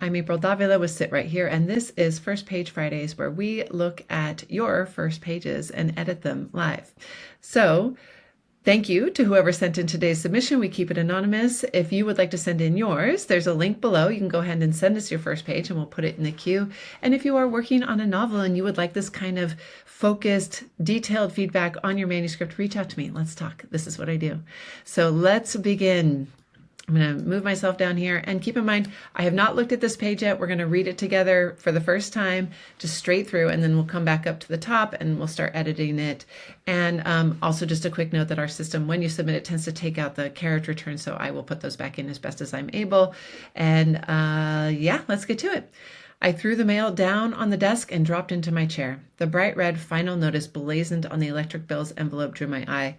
I'm April Davila with Sit Right Here, and this is First Page Fridays, where we look at your first pages and edit them live. So, thank you to whoever sent in today's submission. We keep it anonymous. If you would like to send in yours, there's a link below. You can go ahead and send us your first page and we'll put it in the queue. And if you are working on a novel and you would like this kind of focused, detailed feedback on your manuscript, reach out to me. Let's talk. This is what I do. So let's begin. I'm going to move myself down here, and keep in mind, I have not looked at this page yet. We're going to read it together for the first time, just straight through, and then we'll come back up to the top and we'll start editing it. And also just a quick note that our system, when you submit it, tends to take out the character turns, so I will put those back in as best as I'm able. And yeah, let's get to it. I threw the mail down on the desk and dropped into my chair. The bright red final notice blazoned on the electric bill's envelope drew my eye.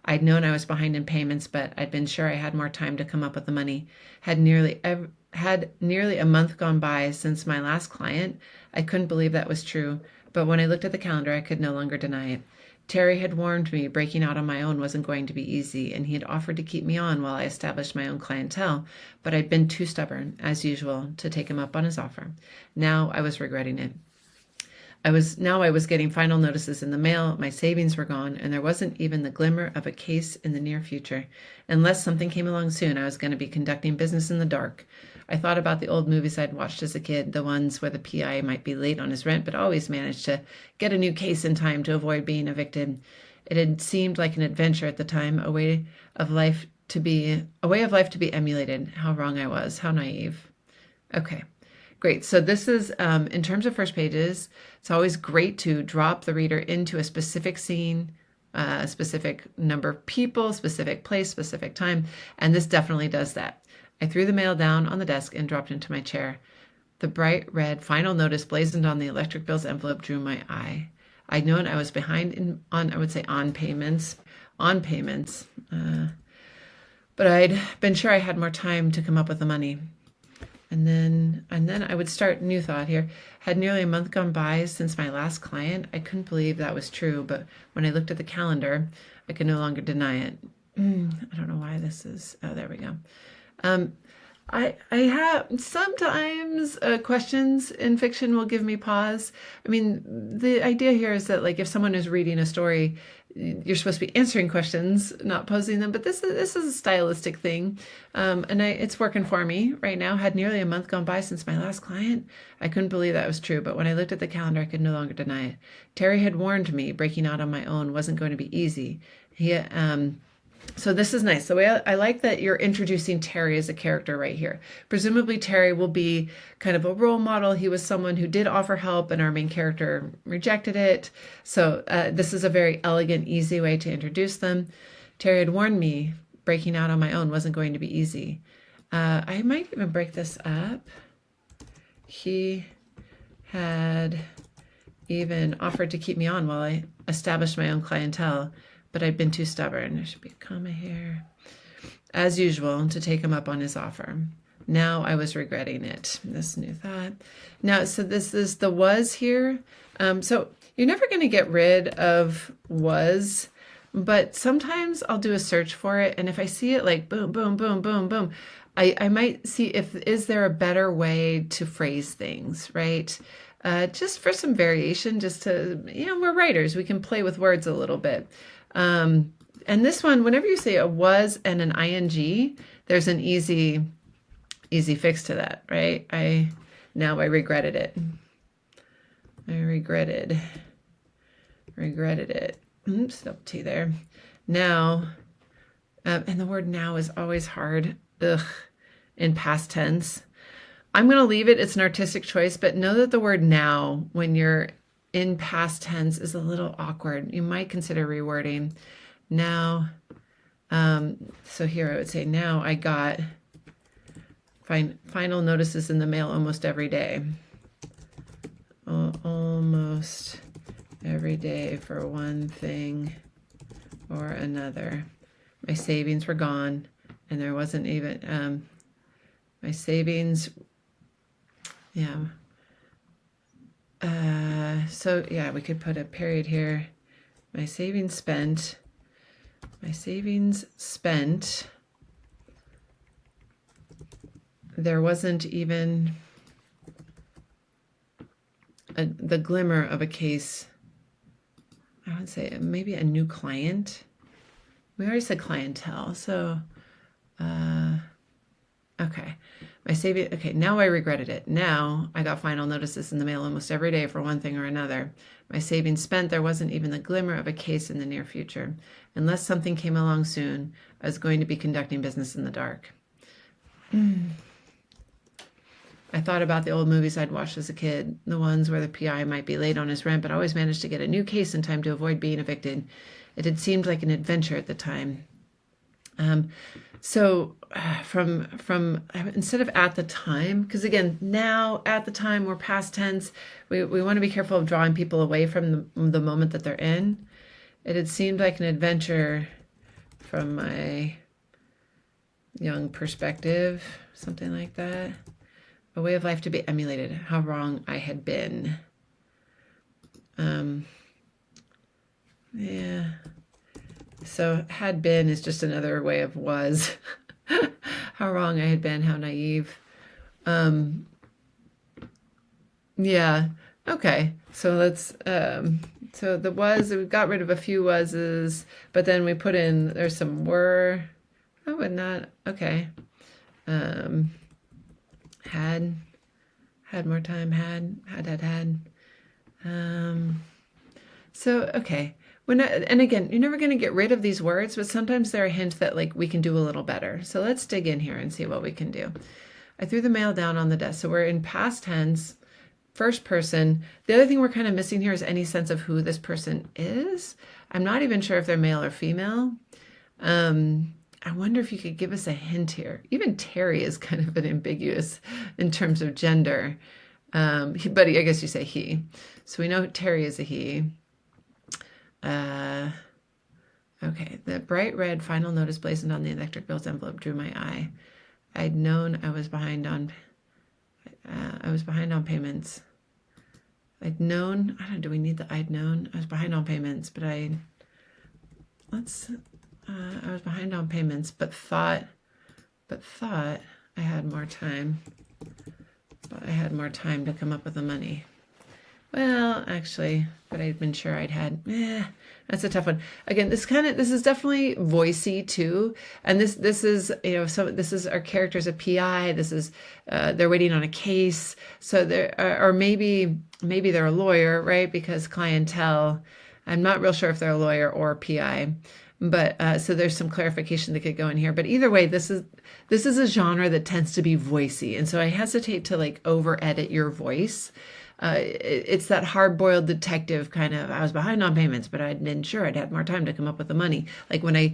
I'd known I was behind in payments, but I'd been sure I had more time to come up with the money. Had nearly a month gone by since my last client. I couldn't believe that was true, but when I looked at the calendar, I could no longer deny it. Terry had warned me breaking out on my own wasn't going to be easy, and he had offered to keep me on while I established my own clientele, but I'd been too stubborn, as usual, to take him up on his offer. Now I was regretting it. I was getting final notices in the mail, my savings were gone, and there wasn't even the glimmer of a case in the near future. Unless something came along soon, I was going to be conducting business in the dark. I thought about the old movies I'd watched as a kid, the ones where the PI might be late on his rent, but always managed to get a new case in time to avoid being evicted. It had seemed like an adventure at the time, a way of life to be emulated. How wrong I was, how naive. Okay. Great. So this is, in terms of first pages, it's always great to drop the reader into a specific scene, a specific number of people, specific place, specific time, and this definitely does that. I threw the mail down on the desk and dropped into my chair. The bright red final notice blazoned on the electric bill's envelope drew my eye. I'd known I was behind on payments, but I'd been sure I had more time to come up with the money. And then I would start new thought here. Had nearly a month gone by since my last client. I couldn't believe that was true, but when I looked at the calendar, I could no longer deny it. I don't know why this is. Oh, there we go. I have sometimes questions in fiction will give me pause. I mean, the idea here is that, like, if someone is reading a story, you're supposed to be answering questions, not posing them. But this is a stylistic thing, and it's working for me right now. Had nearly a month gone by since my last client. I couldn't believe that was true, but when I looked at the calendar, I could no longer deny it. Terry had warned me breaking out on my own wasn't going to be easy. So this is nice. The way I like that you're introducing Terry as a character right here. Presumably Terry will be kind of a role model. He was someone who did offer help and our main character rejected it. So this is a very elegant, easy way to introduce them. Terry had warned me breaking out on my own wasn't going to be easy. I might even break this up. He had even offered to keep me on while I established my own clientele, but I'd been too stubborn. There should be a comma here. As usual, to take him up on his offer. Now I was regretting it. This new thought. Now, so this is the was here. So you're never going to get rid of was, but sometimes I'll do a search for it. And if I see it like boom, boom, boom, boom, boom, I might see is there a better way to phrase things, right? Just for some variation, just to, we're writers. We can play with words a little bit. And this one, whenever you say a was and an ing, there's an easy fix to that, right? I regretted it. I regretted it. Oops, no T there. Now, and the word now is always hard. In past tense. I'm going to leave it. It's an artistic choice, but know that the word now, when you're in past tense, is a little awkward. You might consider rewording. Now, so here I would say now I got final notices in the mail almost every day. Almost every day for one thing or another. My savings were gone, and there wasn't even my savings. Yeah. So yeah, we could put a period here. My savings spent. There wasn't even the glimmer of a case. I would say maybe a new client. We already said clientele, so okay. My saving, okay, now I regretted it. Now I got final notices in the mail almost every day for one thing or another. My savings spent, there wasn't even the glimmer of a case in the near future. Unless something came along soon, I was going to be conducting business in the dark. I thought about the old movies I'd watched as a kid, the ones where the PI might be late on his rent, but always managed to get a new case in time to avoid being evicted. It had seemed like an adventure at the time. So from instead of at the time, because again, now at the time we're past tense, we want to be careful of drawing people away from the moment that they're in. It had seemed like an adventure from my young perspective, something like that. A way of life to be emulated, how wrong I had been. Yeah. So had been is just another way of was. How wrong I had been, how naive. Yeah. Okay. So let's, so the was, we got rid of a few was's, but then we put in, there's some were. I would not, okay. Had more time, had. So, okay. And again, you're never going to get rid of these words, but sometimes they're a hint that like we can do a little better. So let's dig in here and see what we can do. I threw the mail down on the desk. So we're in past tense, first person. The other thing we're kind of missing here is any sense of who this person is. I'm not even sure if they're male or female. I wonder if you could give us a hint here. Even Terry is kind of an ambiguous in terms of gender. But I guess you say he. So we know Terry is a he. Okay, the bright red final notice blazoned on the electric bill's envelope drew my eye. I'd known I was behind on payments. I'd known, I don't know, do we need the I'd known? I was behind on payments, but I was behind on payments, but thought I had more time. But I had more time to come up with the money. Well, actually, but I'd been sure I'd had, that's a tough one. Again, this is definitely voicey too. And this is, this is our character's a PI. This is, they're waiting on a case. So or maybe they're a lawyer, right? Because clientele, I'm not real sure if they're a lawyer or a PI. But so there's some clarification that could go in here. But either way, this is a genre that tends to be voicey. And so I hesitate to like over edit your voice. It's that hard-boiled detective kind of, I was behind on payments, but I'd been sure I'd had more time to come up with the money. Like when I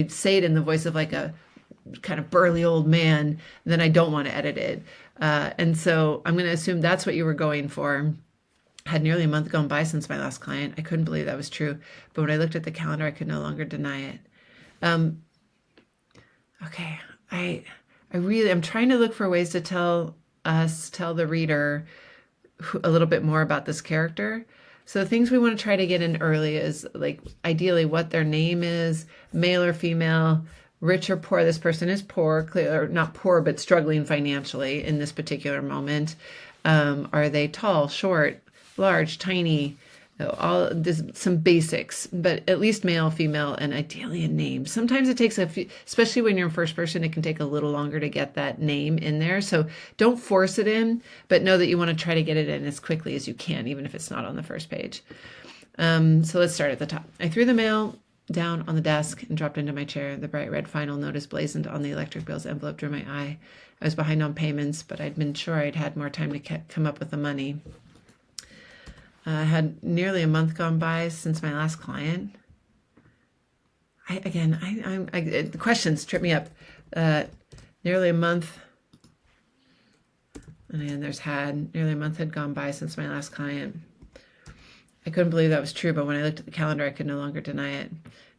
say it in the voice of like a kind of burly old man, then I don't want to edit it. And so I'm going to assume that's what you were going for. Had nearly a month gone by since my last client. I couldn't believe that was true. But when I looked at the calendar, I could no longer deny it. Okay. I'm trying to look for ways to tell the reader a little bit more about this character. So things we want to try to get in early is like ideally what their name is, male or female, rich or poor. This person is poor, or not poor, but struggling financially in this particular moment. Are they tall, short, large, tiny? There's some basics, but at least male, female, and ideally a name. Sometimes it takes a few, especially when you're in first person, it can take a little longer to get that name in there. So don't force it in, but know that you want to try to get it in as quickly as you can, even if it's not on the first page. So let's start at the top. I threw the mail down on the desk and dropped into my chair. The bright red final notice blazoned on the electric bill's envelope drew my eye. I was behind on payments, but I'd been sure I'd had more time to come up with the money. Had nearly a month gone by since my last client. The questions trip me up. Nearly a month, and then there's nearly a month had gone by since my last client. I couldn't believe that was true, but when I looked at the calendar, I could no longer deny it.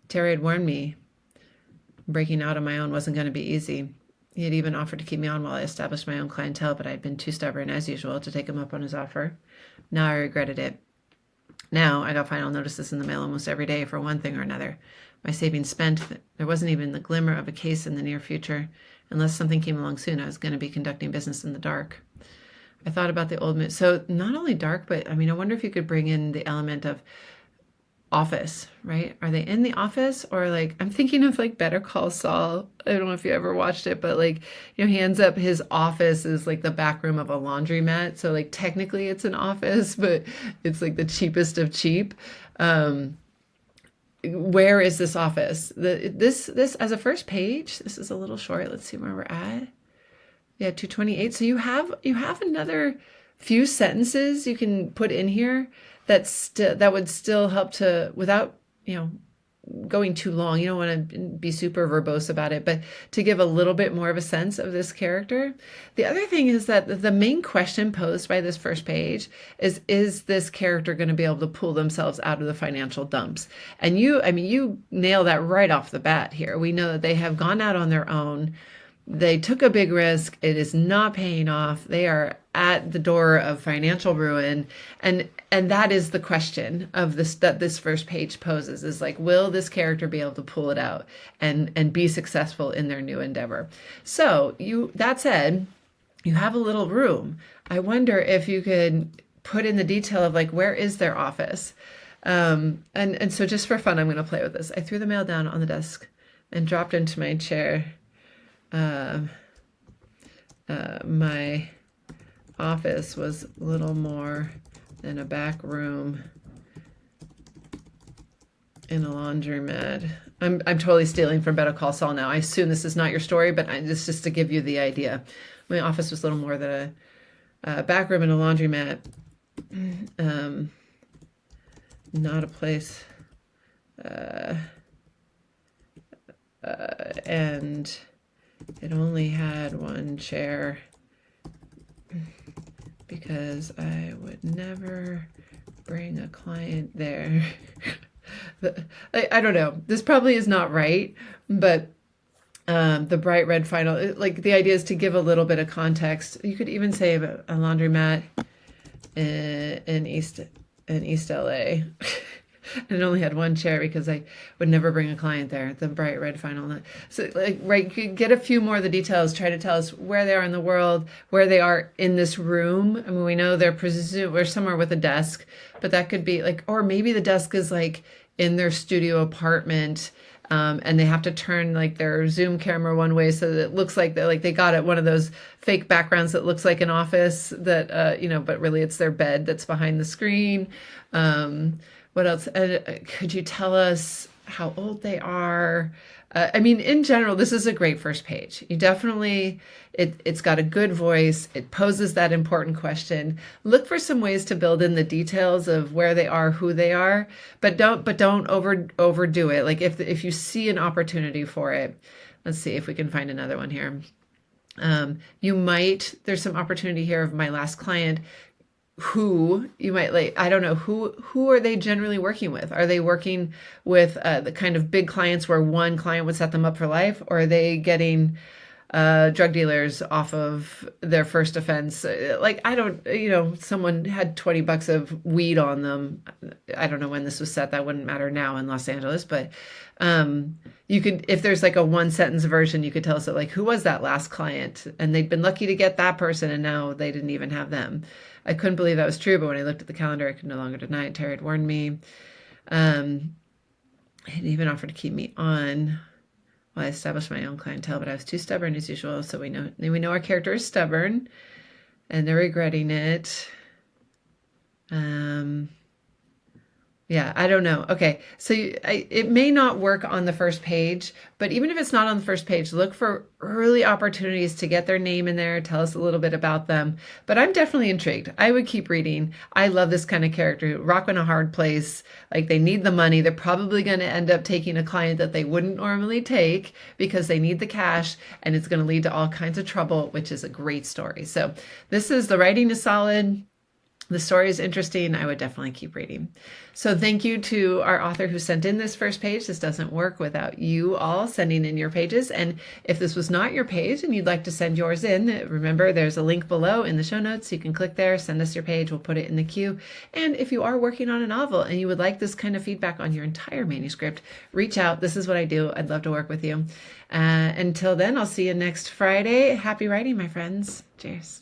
Terry had warned me breaking out on my own wasn't going to be easy. He had even offered to keep me on while I established my own clientele, but I had been too stubborn, as usual, to take him up on his offer. Now I regretted it. Now I got final notices in the mail almost every day for one thing or another. My savings spent. There wasn't even the glimmer of a case in the near future. Unless something came along soon, I was going to be conducting business in the dark. I thought about the old, so not only dark, but I mean, I wonder if you could bring in the element of office, right? Are they in the office, or like I'm thinking of like Better Call Saul. I don't know if you ever watched it, but like, he ends up, his office is like the back room of a laundromat. So like technically it's an office, but it's like the cheapest of cheap. Um, where is this office? This as a first page, this is a little short. Let's see where we're at. Yeah, 228. So you have another few sentences you can put in here that would still help to, without, going too long. You don't want to be super verbose about it, but to give a little bit more of a sense of this character. The other thing is that the main question posed by this first page is this character going to be able to pull themselves out of the financial dumps? And you nail that right off the bat here. We know that they have gone out on their own. They took a big risk. It is not paying off. They are at the door of financial ruin. And that is the question of this, that this first page poses, is like, will this character be able to pull it out and be successful in their new endeavor? So that said, you have a little room. I wonder if you could put in the detail of like, where is their office? And so just for fun, I'm going to play with this. I threw the mail down on the desk and dropped into my chair. My office was little more than a back room in a laundromat. I'm totally stealing from Better Call Saul now. I assume this is not your story, but it's just to give you the idea. My office was little more than a back room in a laundromat. Not a place. And it only had one chair because I would never bring a client there. I don't know. This probably is not right, but the bright red final, like the idea is to give a little bit of context. You could even say a laundromat in East LA. And it only had one chair because I would never bring a client there. The bright red final. So, like, right, you could get a few more of the details. Try to tell us where they are in the world, where they are in this room. I mean, we know we're somewhere with a desk, but that could be like, or maybe the desk is like in their studio apartment, and they have to turn like their Zoom camera one way so that it looks like they got it one of those fake backgrounds that looks like an office that but really it's their bed that's behind the screen. What else? Could you tell us how old they are? I mean, in general, this is a great first page. You definitely, it's got a good voice. It poses that important question. Look for some ways to build in the details of where they are, who they are, but don't overdo it. Like if you see an opportunity for it, let's see if we can find another one here. There's some opportunity here of my last client. Who you might like, I don't know, who are they generally working with? Are they working with the kind of big clients where one client would set them up for life, or are they getting drug dealers off of their first offense? Like, I don't, someone had $20 of weed on them. I don't know when this was set. That wouldn't matter now in Los Angeles, but you could, if there's like a one sentence version, you could tell us that, like, who was that last client? And they'd been lucky to get that person, and now they didn't even have them. I couldn't believe that was true, but when I looked at the calendar, I could no longer deny it. Terry had warned me. He'd even offered to keep me on while I established my own clientele, but I was too stubborn as usual. So we know our character is stubborn, and they're regretting it. Yeah, I don't know. Okay, so it may not work on the first page, but even if it's not on the first page, look for early opportunities to get their name in there, tell us a little bit about them. But I'm definitely intrigued. I would keep reading. I love this kind of character. Rock in a hard place. Like, they need the money. They're probably going to end up taking a client that they wouldn't normally take because they need the cash, and it's going to lead to all kinds of trouble, which is a great story. So the writing is solid. The story is interesting. I would definitely keep reading. So thank you to our author who sent in this first page. This doesn't work without you all sending in your pages. And if this was not your page and you'd like to send yours in, remember there's a link below in the show notes. You can click there, send us your page. We'll put it in the queue. And if you are working on a novel and you would like this kind of feedback on your entire manuscript, reach out. This is what I do. I'd love to work with you. Until then, I'll see you next Friday. Happy writing, my friends. Cheers.